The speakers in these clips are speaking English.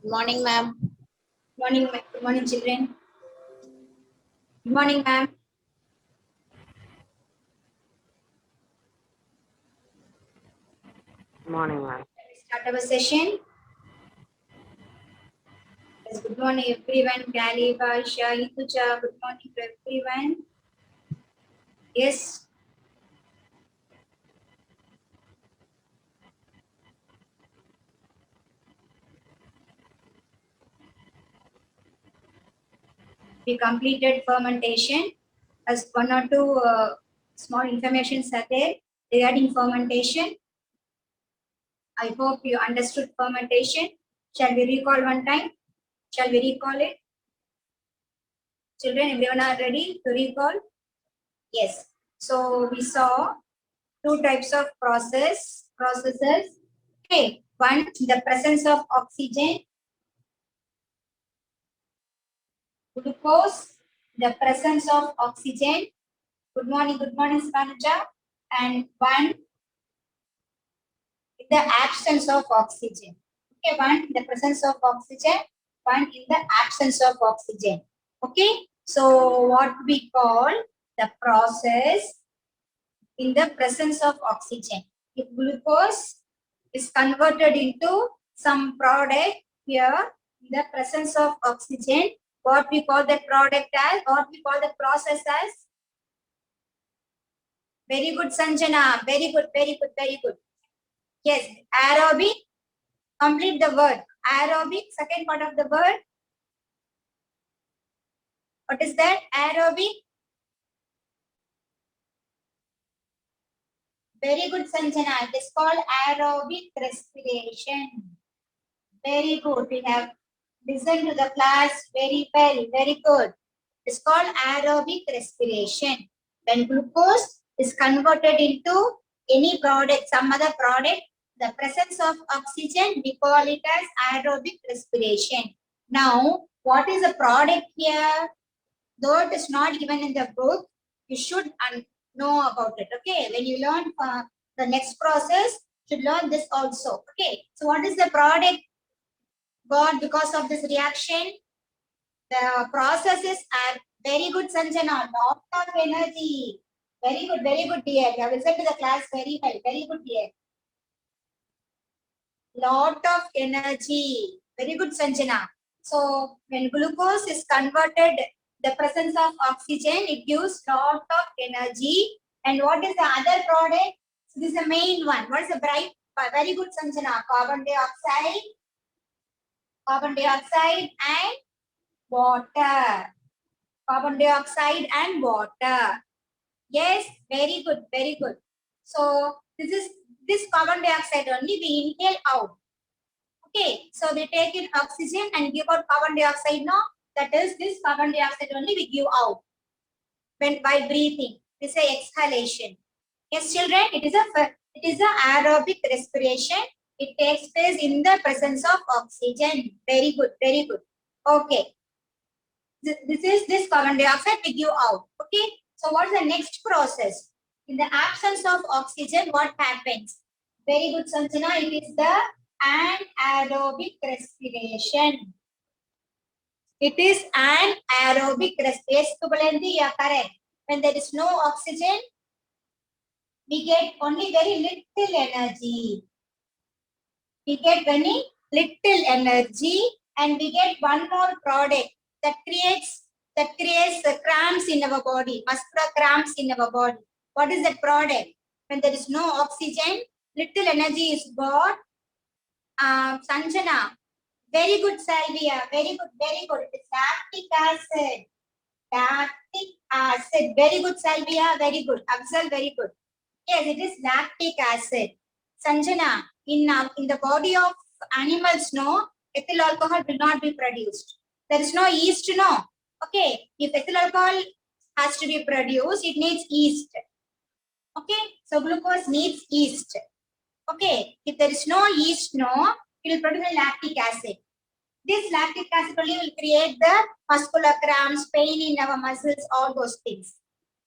Morning, ma'am. Good morning, children. Good morning, ma'am. Morning, ma'am. Start our session. Yes, good morning, everyone. Gally, Baisha, Ituja. Good morning to everyone. Yes. We completed fermentation. As one or two small informations are there regarding fermentation. I hope you understood fermentation. Shall we recall one time? Shall we recall it? Children, everyone are ready to recall? Yes. So we saw two types of processes. Okay, one, the presence of oxygen, glucose, the presence of oxygen. Good morning, Spanuja. And one, in the absence of oxygen. Okay, one, the presence of oxygen, one in the absence of oxygen. Okay, so what we call the process in the presence of oxygen. If glucose is converted into some product here, in the presence of oxygen, what we call the product as, what we call the process as? Very good, Sanjana. Very good, very good, very good. Yes, aerobic. Complete the word. Aerobic, second part of the word. What is that? Aerobic. Very good, Sanjana. It is called aerobic respiration. Very good. We have listened to the class very well. Very good. It's called aerobic respiration. When glucose is converted into any product, some other product, the presence of oxygen, we call it as aerobic respiration. Now, what is the product here? Though it is not given in the book, you should know about it. Okay, when you learn the next process, you should learn this also. Okay, so what is the product got because of this reaction? The processes are very good, Sanjana. Lot of energy. Very good, dear. You have listened to the class very well. Very good, dear. Lot of energy. Very good, Sanjana. So when glucose is converted, the presence of oxygen, it gives lot of energy. And what is the other product? So this is the main one. What is the bright? Very good, Sanjana. Carbon dioxide and water. Carbon dioxide and water. Yes, very good, very good. So this carbon dioxide only we inhale out. Okay, so we take in oxygen and give out carbon dioxide. No, that is this carbon dioxide only we give out when by breathing. This is a exhalation. Yes, children, it is a aerobic respiration. It takes place in the presence of oxygen. Very good, very good. Okay. This carbon dioxide we give out. Okay. So what is the next process? In the absence of oxygen, what happens? Very good, Sanjana. It is the anaerobic respiration. It is an aerobic respiration. You are correct. When there is no oxygen, we get only very little energy. We get very little energy and we get one more product that creates the cramps in our body, muscular cramps in our body. What is that product? When there is no oxygen, little energy is got. Sanjana, very good, Salvia, very good, very good. It is lactic acid. Lactic acid, very good, Salvia, very good. Afzal, very good. Yes, it is lactic acid. Sanjana, in the body of animals, no, ethyl alcohol will not be produced. There is no yeast, no. Okay, if ethyl alcohol has to be produced, it needs yeast. Okay, so glucose needs yeast. Okay, if there is no yeast, no, it will produce a lactic acid. This lactic acid only will create the muscular cramps, pain in our muscles, all those things.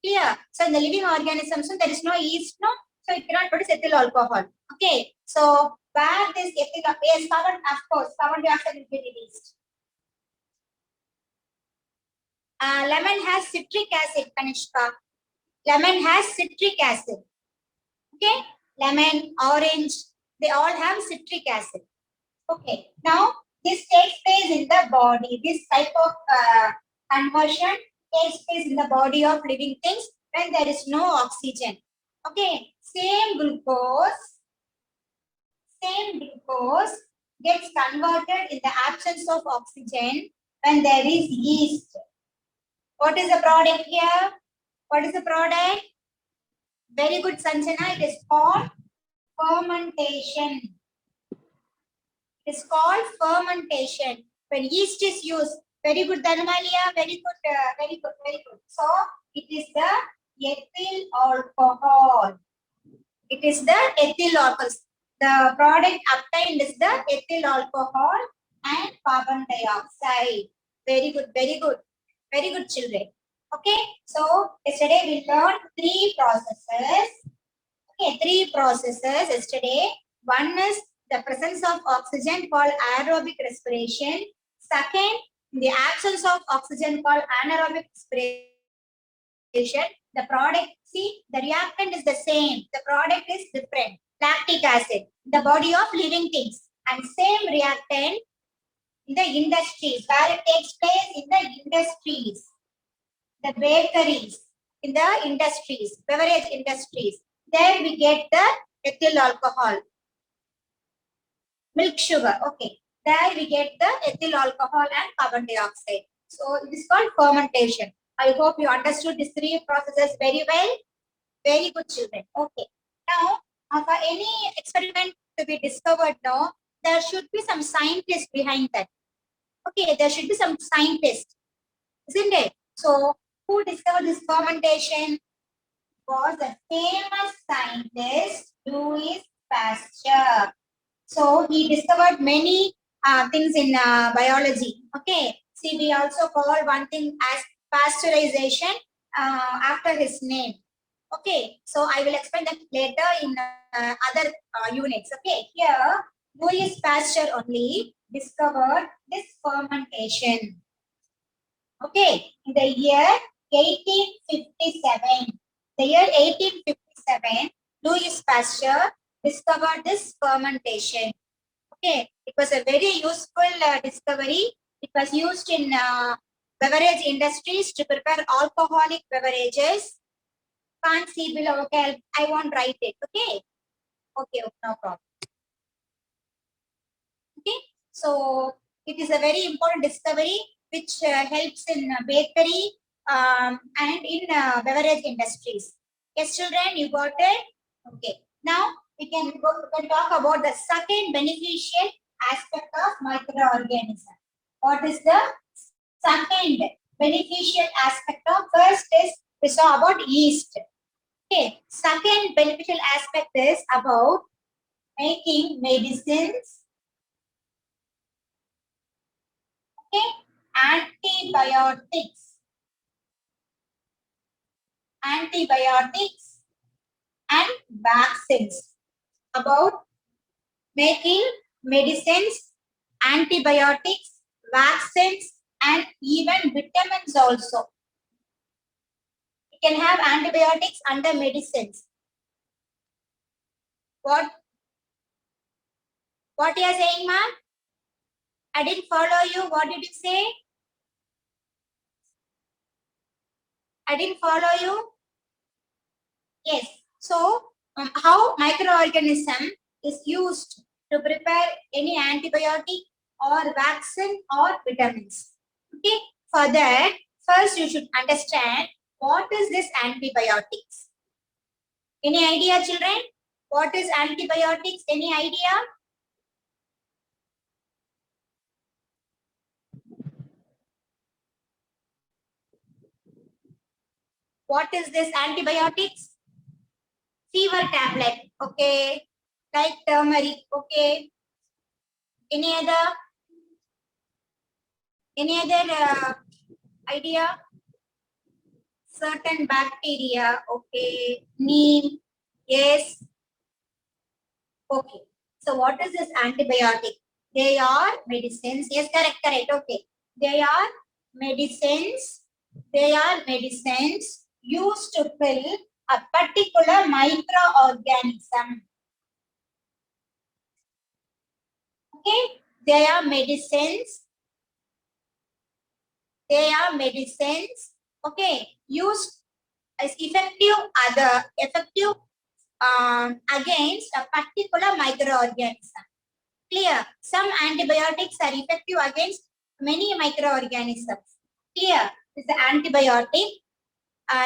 Clear? So in the living organisms, so there is no yeast, no, so it cannot produce ethyl alcohol. Okay, so Where this ethyl, yes, carbon, of course, carbon dioxide will be released. Lemon has citric acid, Kanishka. Lemon has citric acid. Okay, lemon, orange, they all have citric acid. Okay, now this takes place in the body. This type of conversion takes place in the body of living things when there is no oxygen. Okay, same glucose gets converted in the absence of oxygen when there is yeast. What is the product here? What is the product? Very good, Sanjana. It is called fermentation. It is called fermentation. When yeast is used, very good, Dhanamalia. Very good, very good, very good. So it is the ethyl alcohol. It is the ethyl alcohol. The product obtained is the ethyl alcohol and carbon dioxide. Very good, very good, very good, children. Okay, so yesterday we learned three processes. Okay, three processes yesterday. One is the presence of oxygen called aerobic respiration. Second, in the absence of oxygen called anaerobic respiration. The product, see, the reactant is the same. The product is different. Lactic acid, the body of living things. And same reactant in the industries, where it takes place in the industries, the bakeries, in the industries, beverage industries. There we get the ethyl alcohol. Milk sugar, okay. There we get the ethyl alcohol and carbon dioxide. So it is called fermentation. I hope you understood these three processes very well. Very good, children. Okay. Now, for any experiment to be discovered now, there should be some scientist behind that. Okay, there should be some scientist, isn't it? So, who discovered this fermentation? Was a famous scientist, Louis Pasteur. So he discovered many things in biology. Okay. See, we also call one thing as pasteurization after his name. Okay. So I will explain that later in other units. Okay. Here, Louis Pasteur only discovered this fermentation. Okay. In the year 1857. The year 1857, Louis Pasteur discovered this fermentation. Okay, it was a very useful discovery. It was used in beverage industries to prepare alcoholic beverages. Can't see below. Okay, I won't write it. Okay, okay, no problem. Okay, so it is a very important discovery which helps in bakery and in beverage industries. Yes, children, you got it? Okay. Now we can talk about the second beneficial aspect of microorganism. What is the second beneficial aspect of? First is we saw about yeast. Okay. Second beneficial aspect is about making medicines. Okay. Antibiotics and vaccines. About making medicines, antibiotics, vaccines, and even vitamins also. You can have antibiotics under medicines. What you are saying, ma'am? I didn't follow you. What did you say? I didn't follow you. Yes. So, how microorganism is used to prepare any antibiotic or vaccine or vitamins. Okay. For that, first you should understand what is this antibiotics. Any idea, children? What is antibiotics? Any idea? What is this antibiotics? Fever tablet. Okay. Like turmeric. Okay. Any other idea? Certain bacteria. Okay. Neem. Yes. Okay. So what is this antibiotic? They are medicines. Yes, correct, correct. Okay. They are medicines. They are medicines used to kill a particular microorganism. Okay. They are medicines. They are medicines. Okay. Used as effective against a particular microorganism. Clear. Some antibiotics are effective against many microorganisms. Clear. This is the antibiotic,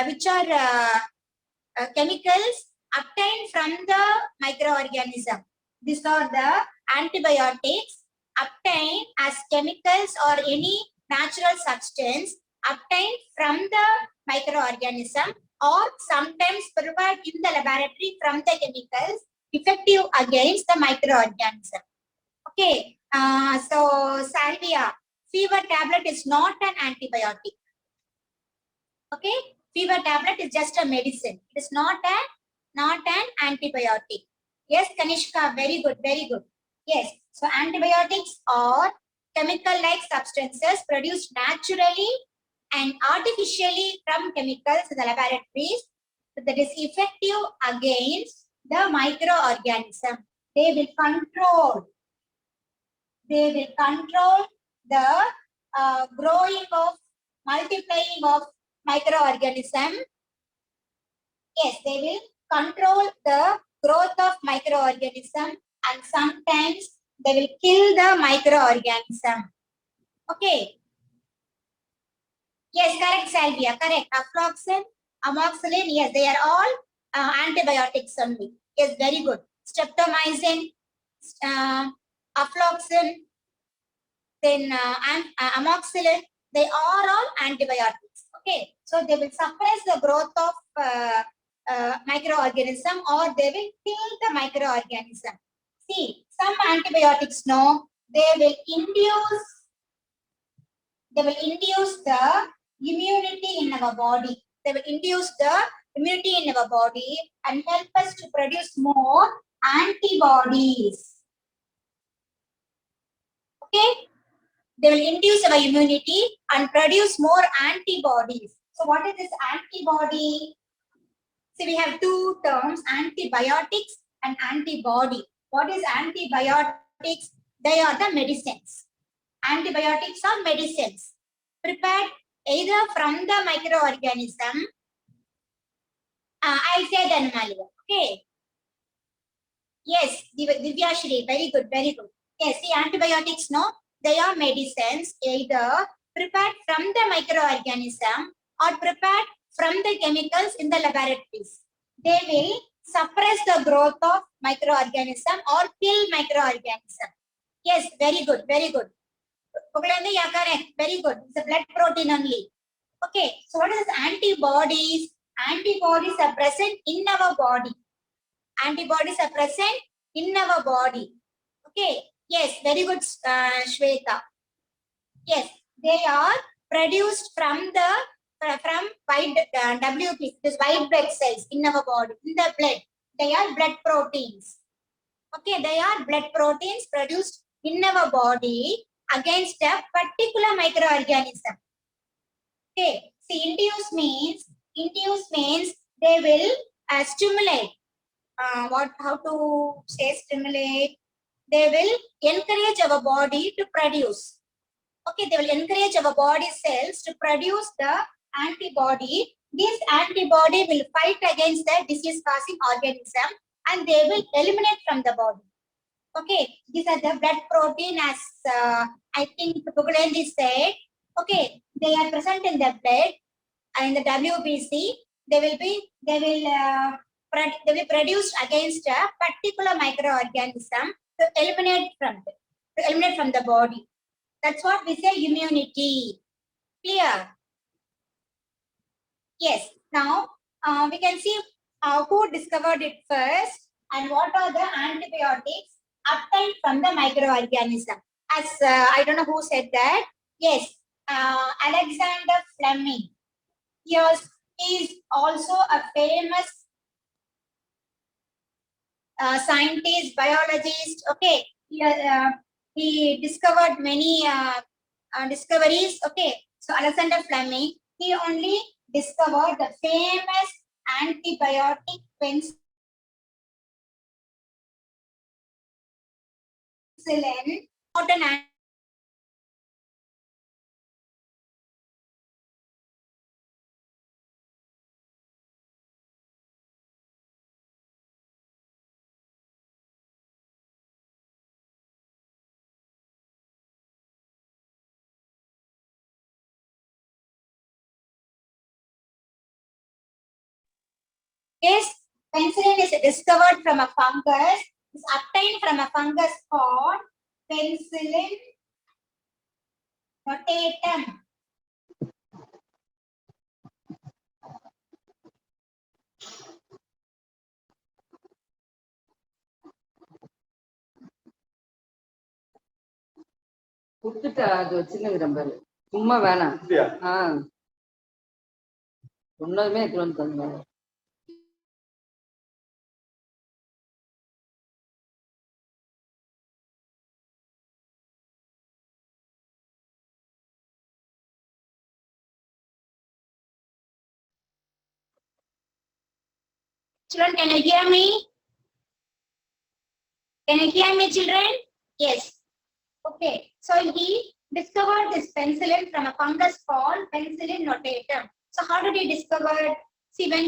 which are chemicals obtained from the microorganism. These are the antibiotics obtained as chemicals or any natural substance obtained from the microorganism, or sometimes prepared in the laboratory from the chemicals effective against the microorganism. Okay, so salvia, fever tablet is not an antibiotic. Okay, fever tablet is just a medicine. It is not an antibiotic. Yes, Kanishka, very good, very good. Yes, so antibiotics are chemical-like substances produced naturally and artificially from chemicals in the laboratories that is effective against the microorganism. They will control the growing of multiplying of microorganism. Yes, they will control the growth of microorganism, and sometimes they will kill the microorganism. Okay. Yes, correct, Salvia. Correct. Afloxacin, amoxicillin. Yes, they are all antibiotics only. Yes, very good. Streptomycin, afloxacin, then amoxicillin, they are all antibiotics. Okay, so they will suppress the growth of microorganism, or they will kill the microorganism. See, some antibiotics, no, they will induce the immunity in our body. They will induce the immunity in our body and help us to produce more antibodies. Okay, they will induce our immunity and produce more antibodies. So what is this antibody? See, we have two terms, antibiotics and antibody. What is antibiotics? They are the medicines. Antibiotics are medicines prepared either from the microorganism. I'll say the animal. Okay. Yes, Divya Shri, very good, very good. Yes, the antibiotics, no, they are medicines either prepared from the microorganism or prepared from the chemicals in the laboratories. They will suppress the growth of microorganism or kill microorganism. Yes, very good, very good. Yeah, correct, very good. It's a blood protein only. Okay, so what is antibodies? Antibodies are present in our body. Antibodies are present in our body. Okay. Yes, very good, Shweta. Yes, they are produced from white WP, this white blood cells in our body, in the blood. They are blood proteins. Okay, they are blood proteins produced in our body against a particular microorganism. Okay, see, induce means they will stimulate. How to say stimulate? They will encourage our body to produce. Okay, they will encourage our body cells to produce the antibody. This antibody will fight against the disease-causing organism and they will eliminate from the body. Okay, these are the blood protein, as I think Pugulendi said. Okay, they are present in the blood and in the WBC. They will be produced against a particular microorganism to eliminate from the body. That's what we say immunity. Clear? Yes. Now we can see who discovered it first and what are the antibiotics obtained from the microorganism. As I don't know who said that. Yes, Alexander Fleming. Yes, he is also a famous scientist, biologist. Okay, he discovered many discoveries. Okay, so Alexander Fleming, he only discovered the famous antibiotic penicillin. Not an Yes, penicillin is discovered from a fungus. It's obtained from a fungus called Penicillium notatum. குடுத்துட்டா அது வச்சுன்னுங்கிறேன் பாரு சும்மா வேணாம் சொன்னதுமே எடுத்து வந்து தந்தாங்க Children, can you hear me? Can you hear me, children? Yes. Okay. So he discovered this penicillin from a fungus called Penicillium notatum. So how did he discover? See, when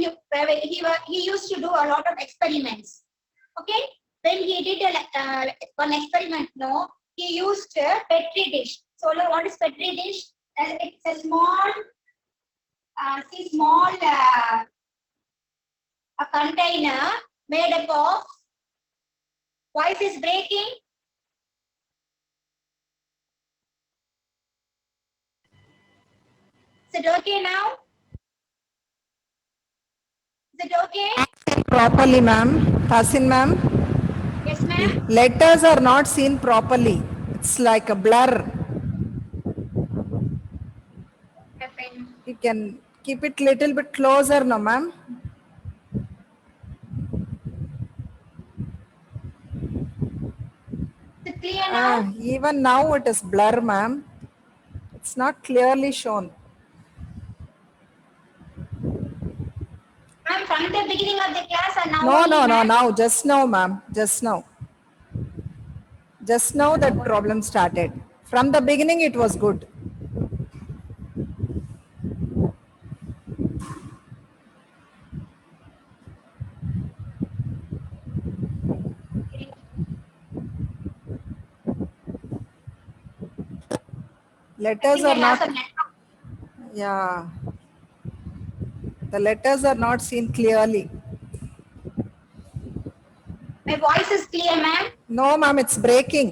he used to do a lot of experiments. Okay. When he did one experiment, no, he used a petri dish. So what is petri dish? It's a small, a container made up of. Voice is breaking. Is it okay now? Is it okay? Properly, ma'am. Hasin, ma'am. Yes, ma'am. Letters are not seen properly. It's like a blur. You can keep it little bit closer, no, ma'am. Is it clear now? Even now it is blur, ma'am. It's not clearly shown. Ma'am, from the beginning of the class or now? No, only, no, no, ma'am? now, just now, ma'am. Just now. Just now that problem started. From the beginning it was good. Letters are not. Yeah. The letters are not seen clearly. My voice is clear, ma'am? No, ma'am, it's breaking.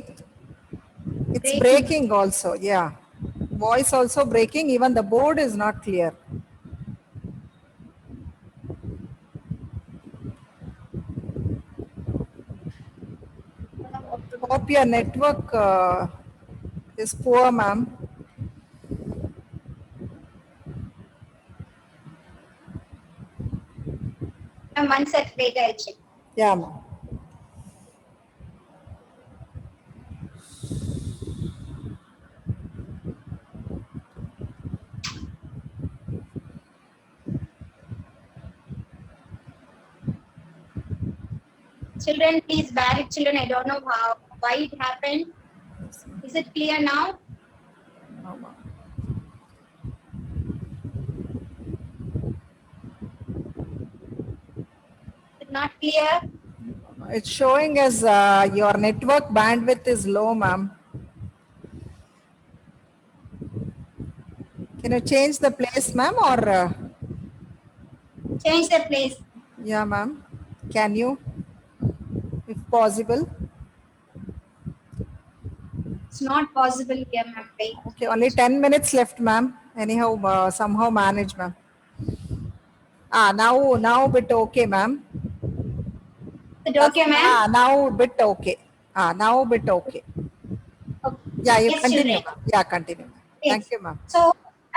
It's breaking also, yeah. Voice also breaking, even the board is not clear. Hope your network is poor, ma'am. Ma'am, one sec, wait, I'll check. Yeah, ma'am. Children, please bear it, children. I don't know why it happened. Is it clear now? No, ma'am. Is it not clear? It's showing as your network bandwidth is low, ma'am. Can you change the place, ma'am, or? Change the place. Yeah, ma'am. Can you, if possible? It's not possible here, ma'am. Wait. Okay, only 10 minutes left, ma'am. Anyhow, somehow manage, ma'am. Now bit okay, ma'am. Is it okay, ma'am? Now bit okay. Now bit okay. Okay. Yeah, you Yes, continue. children. Yeah, continue. Yes. Thank you, ma'am. So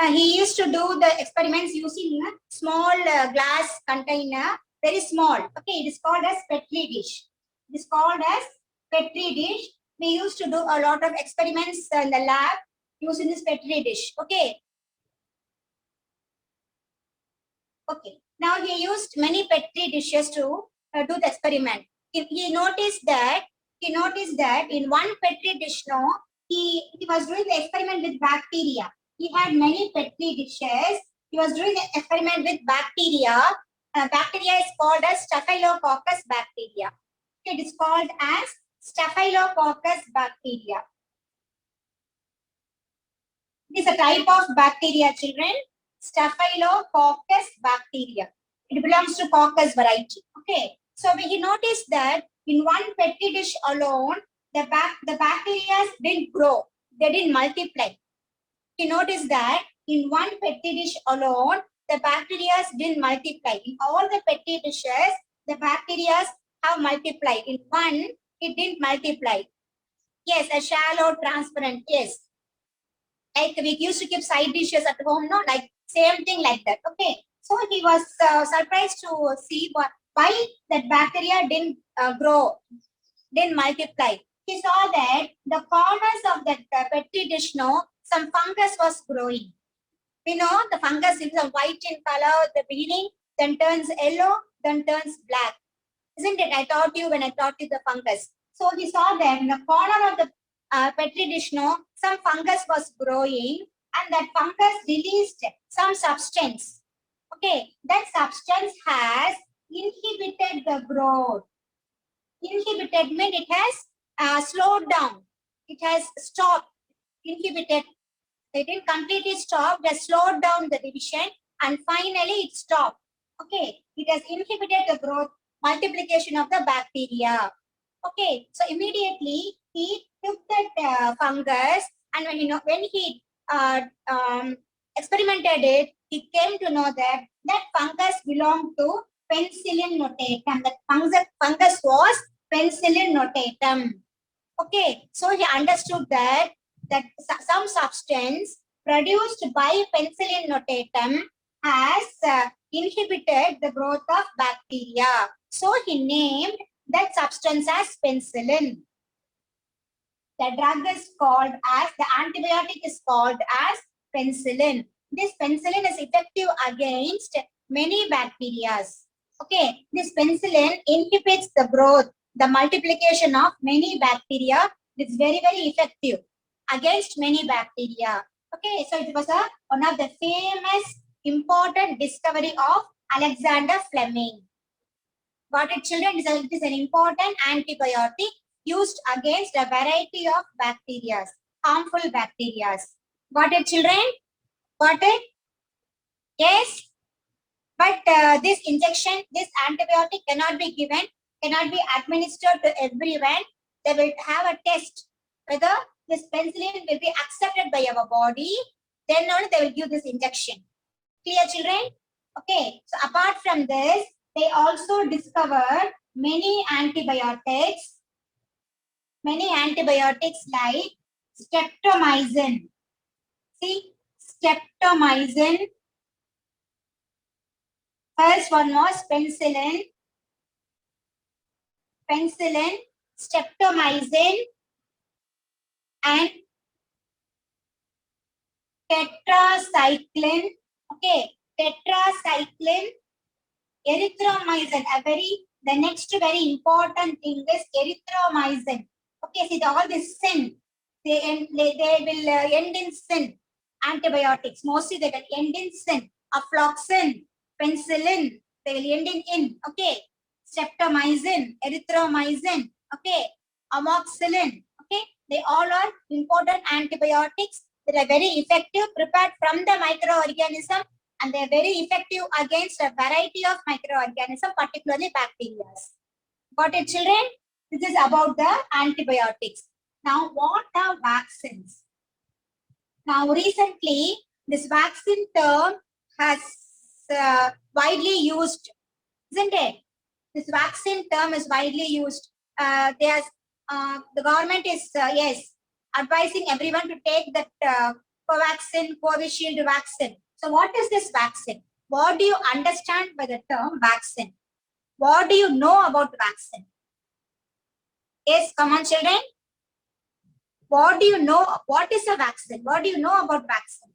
he used to do the experiments using a small glass container, very small. Okay, it is called as petri dish. It is called as Petri dish. We used to do a lot of experiments in the lab using this Petri dish. Okay. Okay. Now he used many Petri dishes to do the experiment. If he noticed that in one Petri dish, no, he was doing the experiment with bacteria. He had many Petri dishes. He was doing the experiment with bacteria. Bacteria is called as Staphylococcus bacteria. It is called as Staphylococcus bacteria. It is a type of bacteria, children. Staphylococcus bacteria. It belongs to coccus variety. Okay. So we noticed that in one Petri dish alone, the bacteria didn't grow. They didn't multiply. You notice that in one Petri dish alone, the bacteria didn't multiply. In all the Petri dishes, the bacteria have multiplied. In one, it didn't multiply. Yes, a shallow, transparent. Yes. Like we used to keep side dishes at home, no? Like same thing like that. Okay. So he was surprised to see why that bacteria didn't grow, didn't multiply. He saw that the corners of that Petri dish, no, some fungus was growing. We know the fungus is a white in color at the beginning, then turns yellow, then turns black. Isn't it? I taught you when I taught you the fungus. So he saw that in the corner of the Petri dish, no, some fungus was growing, and that fungus released some substance. Okay, that substance has inhibited the growth. Inhibited means it has slowed down. It has stopped. Inhibited. It didn't completely stop. It has slowed down the division, and finally it stopped. Okay, it has inhibited the growth, multiplication of the bacteria. Okay, so immediately he took that fungus, and when he experimented it, he came to know that that fungus belonged to Penicillium notatum. That fungus was Penicillium notatum. Okay, so he understood that some substance produced by Penicillium notatum has inhibited the growth of bacteria. So he named that substance as penicillin. The drug is called as, the antibiotic is called as penicillin. This penicillin is effective against many bacteria. Okay, this penicillin inhibits the growth, the multiplication of many bacteria. It's very, very effective against many bacteria. Okay, so it was one of the famous important discovery of Alexander Fleming. Got it, children? It is an important antibiotic used against a variety of bacteria, harmful bacteria. Got it, children? Got it? Yes? But this injection, this antibiotic cannot be given, cannot be administered to everyone. They will have a test whether this penicillin will be accepted by our body. Then only they will give this injection. Clear, children? Okay. So apart from this, they also discovered many antibiotics like streptomycin. See, streptomycin. First one was penicillin, streptomycin, and tetracycline. Okay, tetracycline, erythromycin. The next very important thing is erythromycin. Okay, see all this sin, they will end in sin. Antibiotics mostly they will end in sin. Afloxacin, penicillin, they will end in. Okay, streptomycin, erythromycin. Okay, amoxicillin. Okay, they all are important antibiotics that are very effective, prepared from the microorganism, and they are very effective against a variety of microorganisms, particularly bacteria. Got it, children? This is about the antibiotics. Now, what are vaccines? Now, recently, this vaccine term has widely used, isn't it? This vaccine term is widely used. The government is, yes, advising everyone to take that Covaxin, Covishield vaccine. So what is this vaccine? What do you understand by the term vaccine? What do you know about vaccine? Yes, come on, children. What do you know? What is a vaccine? What do you know about vaccine?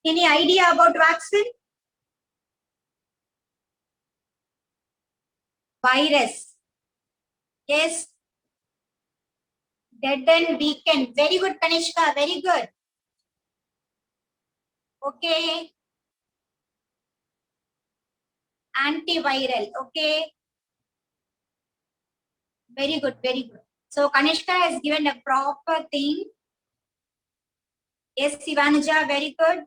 Any idea about vaccine? Virus. Yes. Deaden, weaken. Very good, Kanishka. Very good. Okay. Antiviral. Okay. Very good. Very good. So Kanishka has given a proper thing. Yes, Sivanuja. Very good.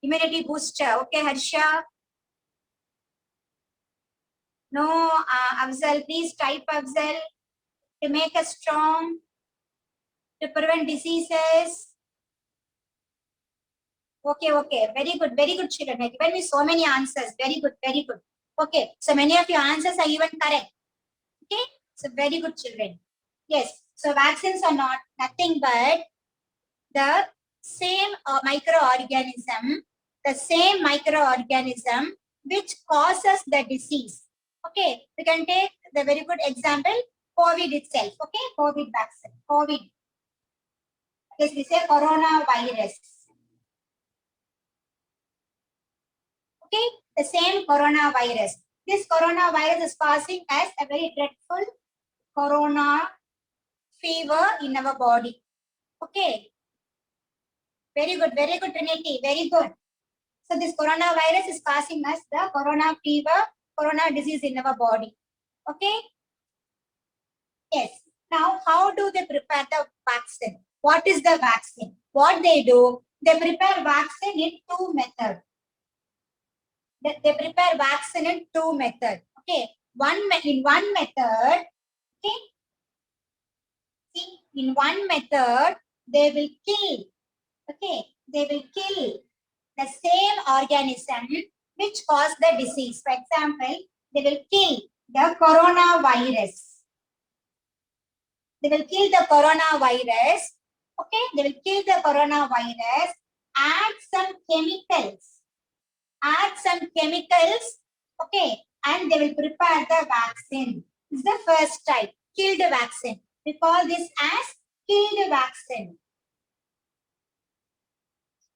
Immunity booster. Okay, Harsha. No, Afzal. Please type Afzal. To make us strong. To prevent diseases. Okay, okay. Very good, children. You given me so many answers. Very good, very good. Okay, so many of your answers are even correct. Okay, so very good, children. Yes, so vaccines are not nothing but the same microorganism, which causes the disease. Okay, we can take the very good example, COVID itself. Okay, COVID vaccine, COVID. Yes, we say coronavirus. Okay, the same coronavirus. This coronavirus is causing us a very dreadful corona fever in our body. Okay, very good, Trinity, very good. So this coronavirus is causing us the corona fever, corona disease in our body. Okay, yes. Now, how do they prepare the vaccine? What is the vaccine? What they do, they prepare vaccine in two methods. They prepare vaccine in two methods. Okay, in one method, okay, see, in one method, they will kill, okay, they will kill the same organism which caused the disease. For example, they will kill the coronavirus. They will kill the coronavirus. Okay, they will kill the coronavirus, add some chemicals. Okay, and they will prepare the vaccine. This is the first type, killed vaccine. We call this as killed vaccine.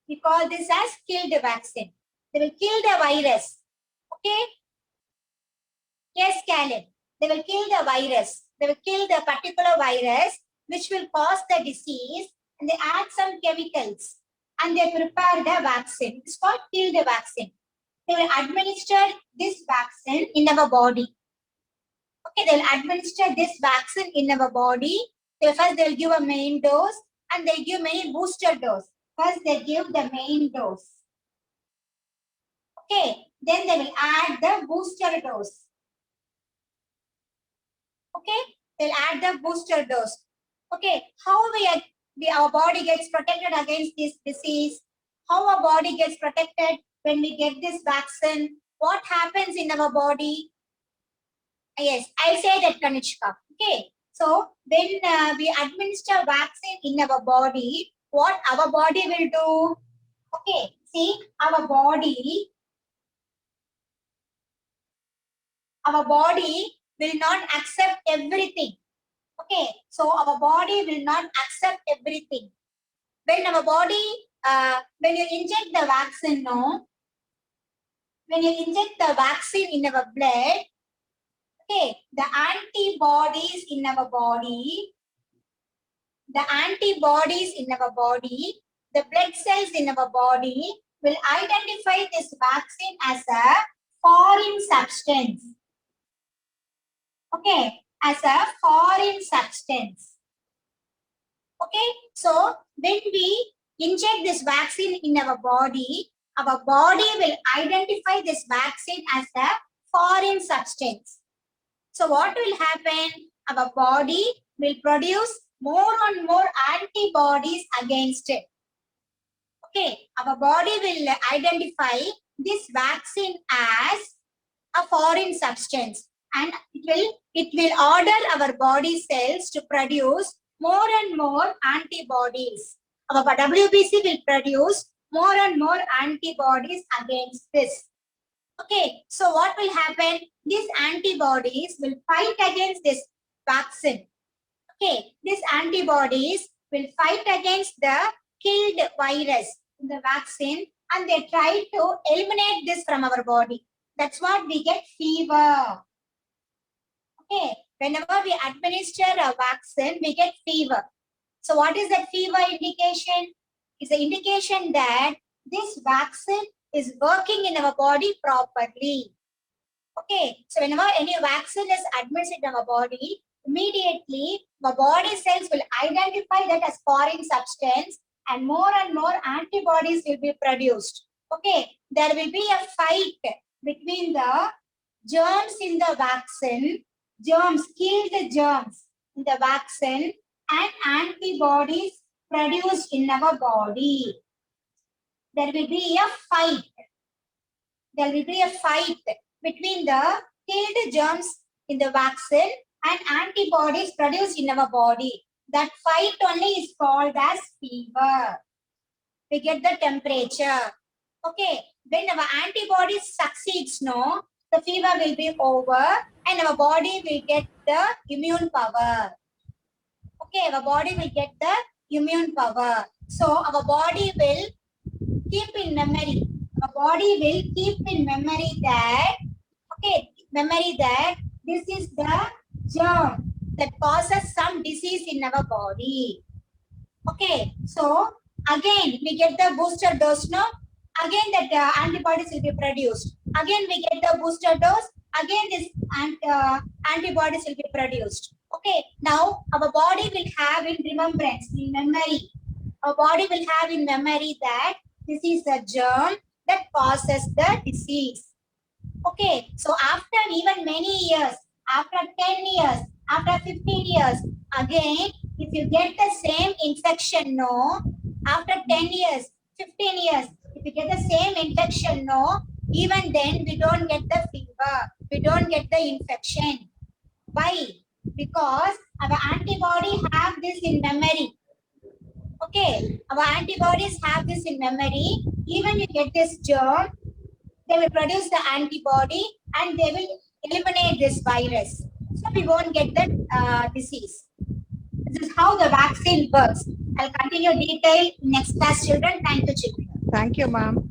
We call this as killed vaccine. They will kill the virus. Okay? Yes, Caleb. They will kill the virus. They will kill the particular virus which will cause the disease, and they add some chemicals and they prepare the vaccine. It's called killed vaccine. They will administer this vaccine in our body. Okay, they will administer this vaccine in our body. So first they will give a main dose and they give many booster dose. First they give the main dose. Okay, then they will add the booster dose. Okay, they'll add the booster dose. Okay, how our body gets protected against this disease? How our body gets protected when we get this vaccine? What happens in our body? Yes, I'll say that, Kanishka. Okay, so when we administer vaccine in our body, what our body will do? Okay, see, our body will not accept everything. Okay, so our body will not accept everything. When our body, when you inject the vaccine, when you inject the vaccine in our blood, okay, the antibodies in our body, the blood cells in our body will identify this vaccine as a foreign substance. Okay, as a foreign substance. Okay, so when we inject this vaccine in our body will identify this vaccine as a foreign substance. So what will happen? Our body will produce more and more antibodies against it. Okay, our body will identify this vaccine as a foreign substance, and it will order our body cells to produce more and more antibodies. Our WBC will produce more and more antibodies against this. Okay, so what will happen? These antibodies will fight against this vaccine. Okay, these antibodies will fight against the killed virus in the vaccine and they try to eliminate this from our body. That's what we get fever. Okay, whenever we administer a vaccine, we get fever. So what is that fever indication? It's an indication that this vaccine is working in our body properly. Okay, so whenever any vaccine is administered in our body, immediately the body cells will identify that as foreign substance and more antibodies will be produced. Okay, there will be a fight between the germs in the vaccine, killed germs in the vaccine and antibodies produced in our body. There will be a fight. There will be a fight between the killed germs in the vaccine and antibodies produced in our body. That fight only is called as fever. We get the temperature. Okay, when our antibodies succeeds, no, the fever will be over and our body will get the immune power. Okay, our body will get the immune power. So our body will keep in memory. Our body will keep in memory that, okay, this is the germ that causes some disease in our body. Okay, so again we get the booster dose, no? Again that antibodies will be produced. Again we get the booster dose. Again this antibodies will be produced. Okay, now our body will have in remembrance, in memory. Our body will have in memory that this is a germ that causes the disease. Okay, so after even many years, after 10 years, after 15 years, again, if you get the same infection, no, after 10 years, 15 years, if you get the same infection, no, even then we don't get the fever, we don't get the infection. Why? Because our antibody have this in memory. Okay, our antibodies have this in memory. Even you get this germ, they will produce the antibody and they will eliminate this virus. So we won't get the disease. This is how the vaccine works. I'll continue detail next class, children. Thank you, children. Thank you, ma'am.